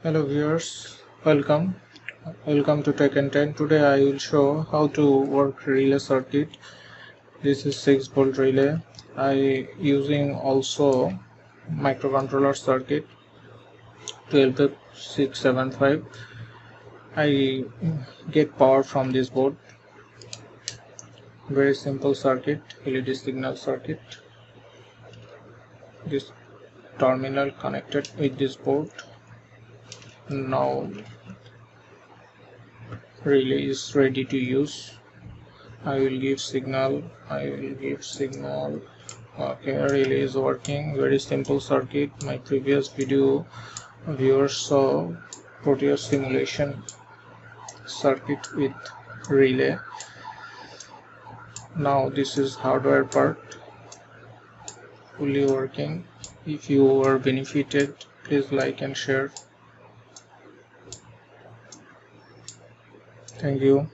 Hello viewers, welcome to Tech and 10. Today I will show how to work relay circuit. This is 6-volt relay. I using also microcontroller circuit 12675. I get power from this board. Very simple circuit, LED signal circuit. This terminal connected with this board. Now relay is ready to use. I will give signal. Okay, relay is working. Very simple circuit. My previous video viewers saw Proteus simulation circuit with relay. Now this is hardware part, fully working. If you are benefited, please like and share. Thank you.